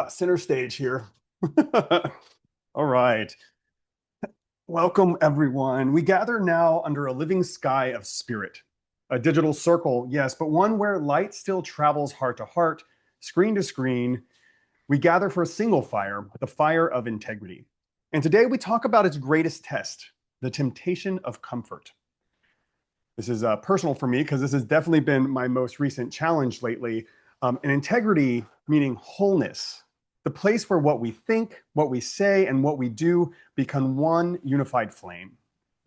Center stage here. All right. Welcome, everyone. We gather now under a living sky of spirit. A digital circle, yes, but one where light still travels heart to heart, screen to screen. We gather for a single fire, the fire of integrity. And today we talk about its greatest test, the temptation of comfort. This is personal for me because this has definitely been my most recent challenge lately. And integrity, meaning wholeness, the place where what we think, what we say, and what we do become one unified flame.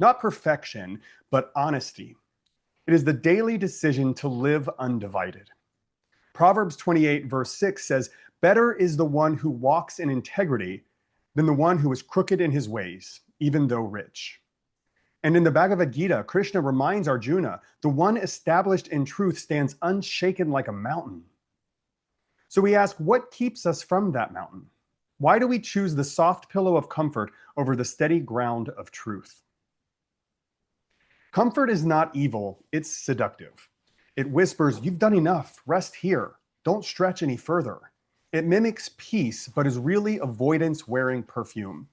Not perfection, but honesty. It is the daily decision to live undivided. Proverbs 28, verse 6 says, "Better is the one who walks in integrity than the one who is crooked in his ways, even though rich." And in the Bhagavad Gita, Krishna reminds Arjuna, the one established in truth stands unshaken like a mountain. So we ask, what keeps us from that mountain? Why do we choose the soft pillow of comfort over the steady ground of truth? Comfort is not evil, it's seductive. It whispers, "You've done enough, rest here, don't stretch any further." It mimics peace, but is really avoidance wearing perfume.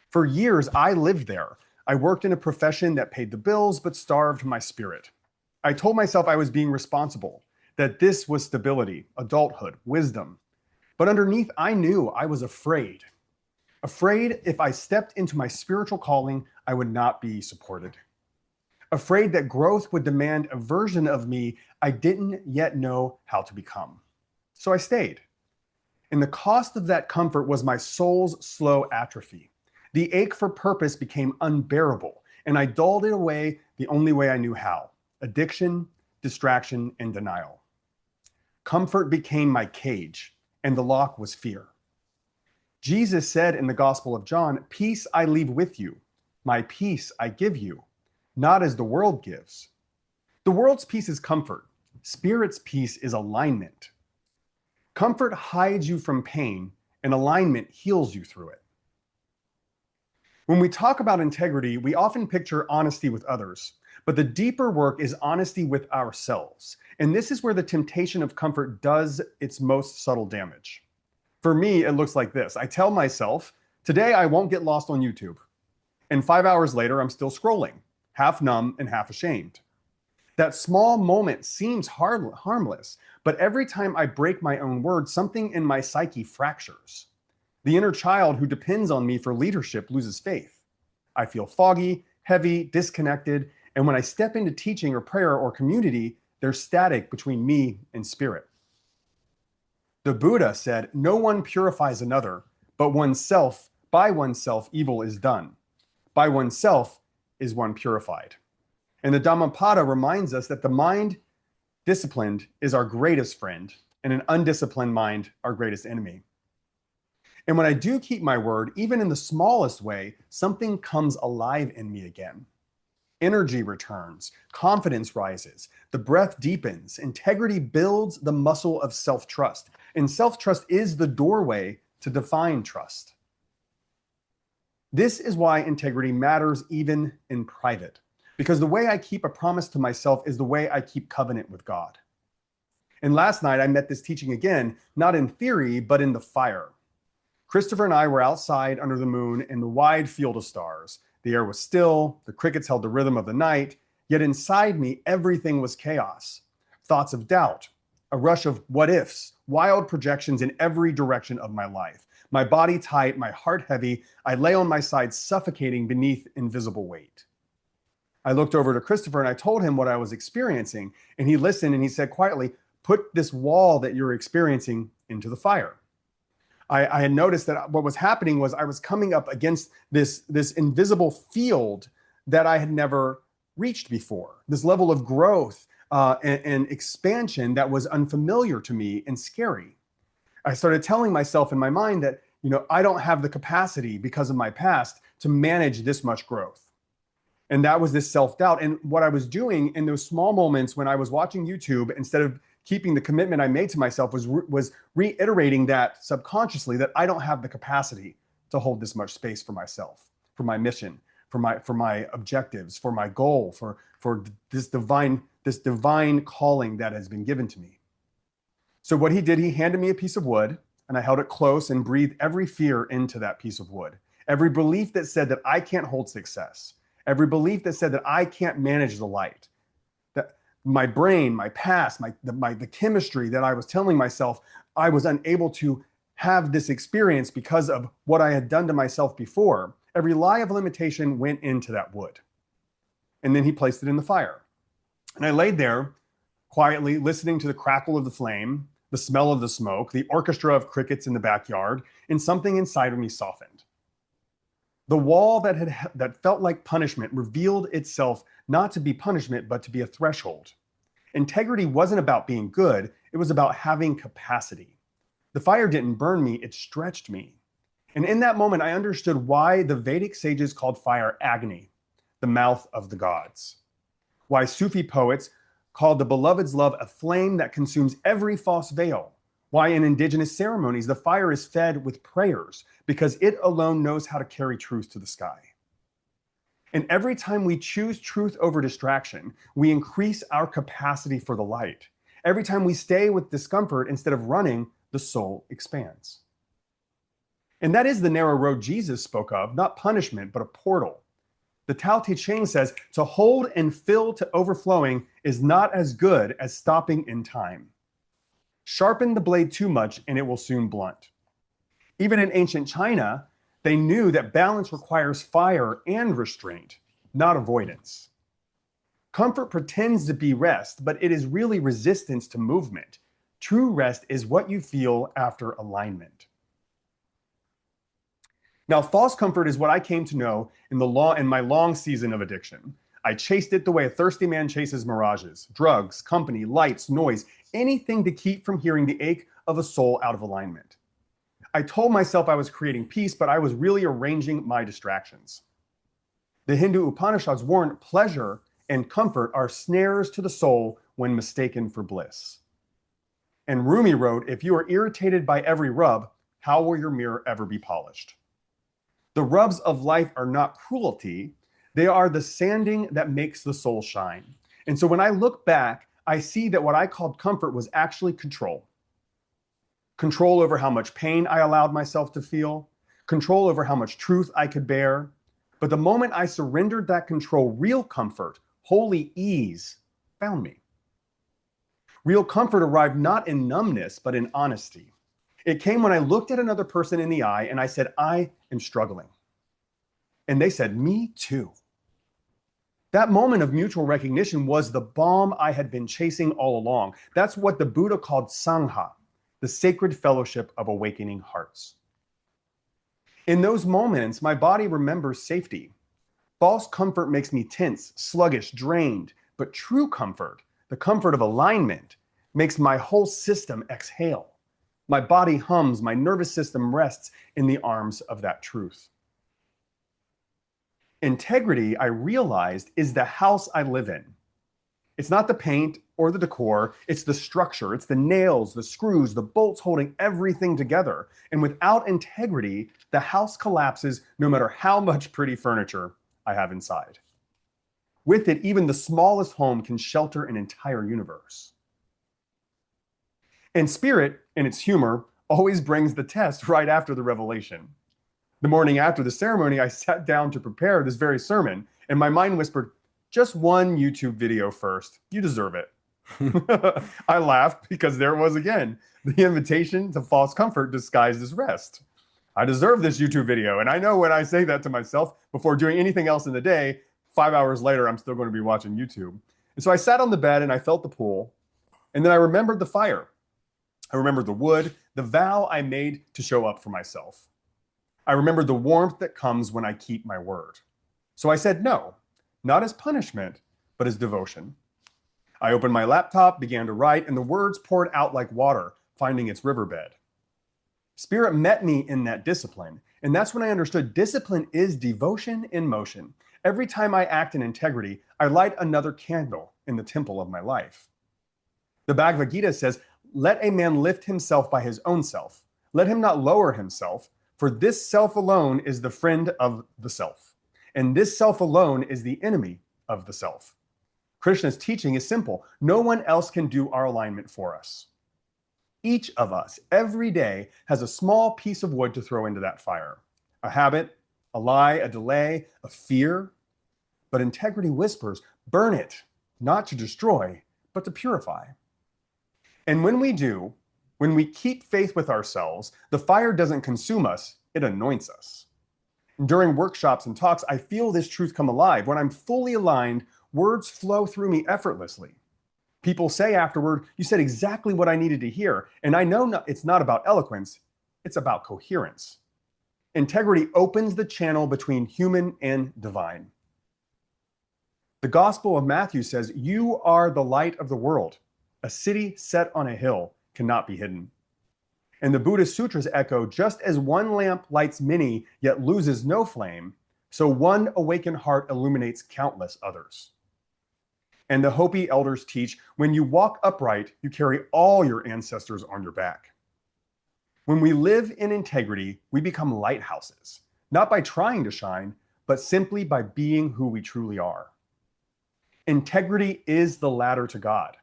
For years, I lived there. I worked in a profession that paid the bills but starved my spirit. I told myself I was being responsible, that this was stability, adulthood, wisdom. But underneath, I knew I was afraid. Afraid if I stepped into my spiritual calling, I would not be supported. Afraid that growth would demand a version of me I didn't yet know how to become. So I stayed. And the cost of that comfort was my soul's slow atrophy. The ache for purpose became unbearable, and I dulled it away the only way I knew how: addiction, distraction, and denial. Comfort became my cage, and the lock was fear. Jesus said in the Gospel of John, "Peace I leave with you, my peace I give you, not as the world gives." The world's peace is comfort, Spirit's peace is alignment. Comfort hides you from pain, and alignment heals you through it. When we talk about integrity, we often picture honesty with others, but the deeper work is honesty with ourselves. And this is where the temptation of comfort does its most subtle damage. For me, it looks like this. I tell myself, today I won't get lost on YouTube. And 5 hours later, I'm still scrolling, half numb and half ashamed. That small moment seems harmless, but every time I break my own word, something in my psyche fractures. The inner child who depends on me for leadership loses faith. I feel foggy, heavy, disconnected, and when I step into teaching or prayer or community, there's static between me and spirit. The Buddha said, "No one purifies another, but oneself, by oneself evil is done. By oneself is one purified." And the Dhammapada reminds us that the mind disciplined is our greatest friend, and an undisciplined mind our greatest enemy. And when I do keep my word, even in the smallest way, something comes alive in me again. Energy returns, confidence rises, the breath deepens, integrity builds the muscle of self-trust. And self-trust is the doorway to divine trust. This is why integrity matters even in private, because the way I keep a promise to myself is the way I keep covenant with God. And last night I met this teaching again, not in theory, but in the fire. Christopher and I were outside under the moon in the wide field of stars. The air was still, the crickets held the rhythm of the night, yet inside me, everything was chaos. Thoughts of doubt, a rush of what ifs, wild projections in every direction of my life. My body tight, my heart heavy, I lay on my side suffocating beneath invisible weight. I looked over to Christopher and I told him what I was experiencing, and he listened and he said quietly, "Put this wall that you're experiencing into the fire." I had noticed that what was happening was I was coming up against this invisible field that I had never reached before, this level of growth and expansion that was unfamiliar to me and scary. I started telling myself in my mind that, I don't have the capacity because of my past to manage this much growth. And that was this self-doubt. And what I was doing in those small moments when I was watching YouTube, instead of keeping the commitment I made to myself, was reiterating that subconsciously, that I don't have the capacity to hold this much space for myself, for my mission, for my objectives, for my goal, for this divine calling that has been given to me. So what he did, he handed me a piece of wood, and I held it close and breathed every fear into that piece of wood. Every belief that said that I can't hold success. Every belief that said that I can't manage the light. That my brain, my past, the chemistry that I was telling myself I was unable to have this experience because of what I had done to myself before. Every lie of limitation went into that wood. And then he placed it in the fire. And I laid there quietly listening to the crackle of the flame, the smell of the smoke, the orchestra of crickets in the backyard, and something inside of me softened. The wall that felt like punishment revealed itself not to be punishment, but to be a threshold. Integrity wasn't about being good, it was about having capacity. The fire didn't burn me, it stretched me. And in that moment, I understood why the Vedic sages called fire Agni, the mouth of the gods. Why Sufi poets called the beloved's love a flame that consumes every false veil. Why in indigenous ceremonies, the fire is fed with prayers, because it alone knows how to carry truth to the sky. And every time we choose truth over distraction, we increase our capacity for the light. Every time we stay with discomfort instead of running, the soul expands. And that is the narrow road Jesus spoke of, not punishment, but a portal. The Tao Te Ching says, to hold and fill to overflowing is not as good as stopping in time. Sharpen the blade too much and it will soon blunt. Even in ancient China, they knew that balance requires fire and restraint, not avoidance. Comfort pretends to be rest, but it is really resistance to movement. True rest is what you feel after alignment. Now, false comfort is what I came to know in my long season of addiction. I chased it the way a thirsty man chases mirages, drugs, company, lights, noise, anything to keep from hearing the ache of a soul out of alignment. I told myself I was creating peace, but I was really arranging my distractions. The Hindu Upanishads warn pleasure and comfort are snares to the soul when mistaken for bliss. And Rumi wrote, if you are irritated by every rub, how will your mirror ever be polished? The rubs of life are not cruelty. They are the sanding that makes the soul shine. And so when I look back, I see that what I called comfort was actually control. Control over how much pain I allowed myself to feel, control over how much truth I could bear. But the moment I surrendered that control, real comfort, holy ease, found me. Real comfort arrived not in numbness, but in honesty. It came when I looked at another person in the eye and I said, I am struggling. And they said, me too. That moment of mutual recognition was the balm I had been chasing all along. That's what the Buddha called Sangha, the sacred fellowship of awakening hearts. In those moments, my body remembers safety. False comfort makes me tense, sluggish, drained, but true comfort, the comfort of alignment, makes my whole system exhale. My body hums, my nervous system rests in the arms of that truth. Integrity, I realized, is the house I live in. It's not the paint or the decor, it's the structure, it's the nails, the screws, the bolts holding everything together. And without integrity, the house collapses no matter how much pretty furniture I have inside. With it, even the smallest home can shelter an entire universe. And spirit, in its humor, always brings the test right after the revelation. The morning after the ceremony, I sat down to prepare this very sermon, and my mind whispered, just one YouTube video first. You deserve it. I laughed because there it was again, the invitation to false comfort disguised as rest. I deserve this YouTube video. And I know when I say that to myself before doing anything else in the day, 5 hours later, I'm still going to be watching YouTube. And so I sat on the bed and I felt the pool. And then I remembered the fire. I remembered the wood, the vow I made to show up for myself. I remembered the warmth that comes when I keep my word. So I said no, not as punishment, but as devotion. I opened my laptop, began to write, and the words poured out like water, finding its riverbed. Spirit met me in that discipline, and that's when I understood discipline is devotion in motion. Every time I act in integrity, I light another candle in the temple of my life. The Bhagavad Gita says, let a man lift himself by his own self. Let him not lower himself, for this self alone is the friend of the self. And this self alone is the enemy of the self. Krishna's teaching is simple. No one else can do our alignment for us. Each of us, every day, has a small piece of wood to throw into that fire. A habit, a lie, a delay, a fear. But integrity whispers, burn it, not to destroy, but to purify. And when we do, when we keep faith with ourselves, the fire doesn't consume us, it anoints us. During workshops and talks, I feel this truth come alive. When I'm fully aligned, words flow through me effortlessly. People say afterward, you said exactly what I needed to hear. And I know it's not about eloquence, it's about coherence. Integrity opens the channel between human and divine. The Gospel of Matthew says, you are the light of the world. A city set on a hill cannot be hidden. And the Buddhist sutras echo, just as one lamp lights many yet loses no flame, so one awakened heart illuminates countless others. And the Hopi elders teach, when you walk upright, you carry all your ancestors on your back. When we live in integrity, we become lighthouses, not by trying to shine, but simply by being who we truly are. Integrity is the ladder to God.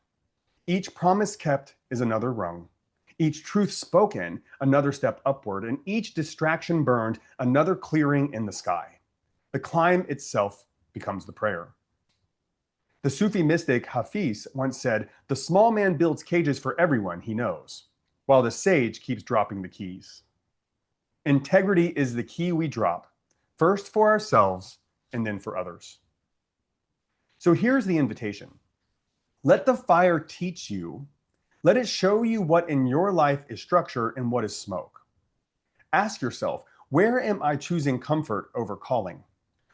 Each promise kept is another rung. Each truth spoken, another step upward, and each distraction burned, another clearing in the sky. The climb itself becomes the prayer. The Sufi mystic Hafiz once said, the small man builds cages for everyone he knows, while the sage keeps dropping the keys. Integrity is the key we drop, first for ourselves and then for others. So here's the invitation. Let the fire teach you. Let it show you what in your life is structure and what is smoke. Ask yourself, where am I choosing comfort over calling?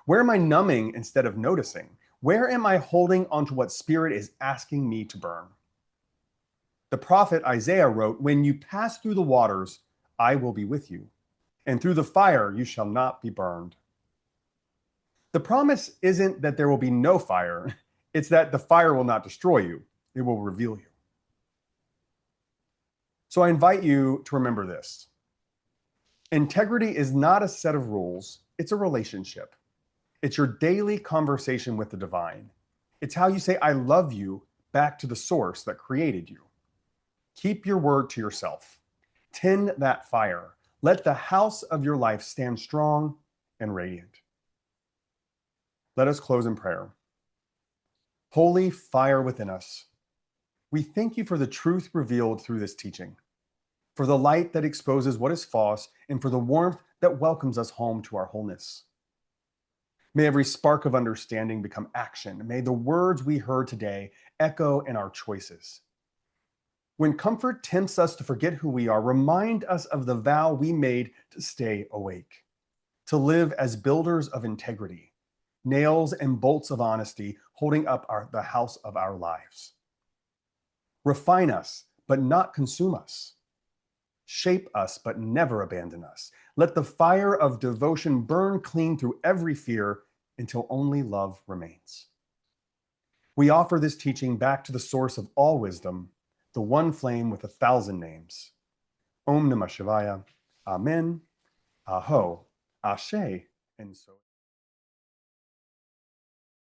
Where am I numbing instead of noticing? Where am I holding onto what spirit is asking me to burn? The prophet Isaiah wrote, when you pass through the waters, I will be with you, and through the fire you shall not be burned. The promise isn't that there will be no fire, it's that the fire will not destroy you, it will reveal you. So I invite you to remember this. Integrity is not a set of rules, it's a relationship. It's your daily conversation with the divine. It's how you say, I love you, back to the source that created you. Keep your word to yourself. Tend that fire. Let the house of your life stand strong and radiant. Let us close in prayer. Holy fire within us, we thank you for the truth revealed through this teaching, for the light that exposes what is false, and for the warmth that welcomes us home to our wholeness. May every spark of understanding become action. May the words we heard today echo in our choices. When comfort tempts us to forget who we are, remind us of the vow we made to stay awake, to live as builders of integrity, nails and bolts of honesty, holding up the house of our lives. Refine us, but not consume us. Shape us, but never abandon us. Let the fire of devotion burn clean through every fear until only love remains. We offer this teaching back to the source of all wisdom, the one flame with 1,000 names. Om Namah Shivaya. Amen. Aho. Ashe. And so.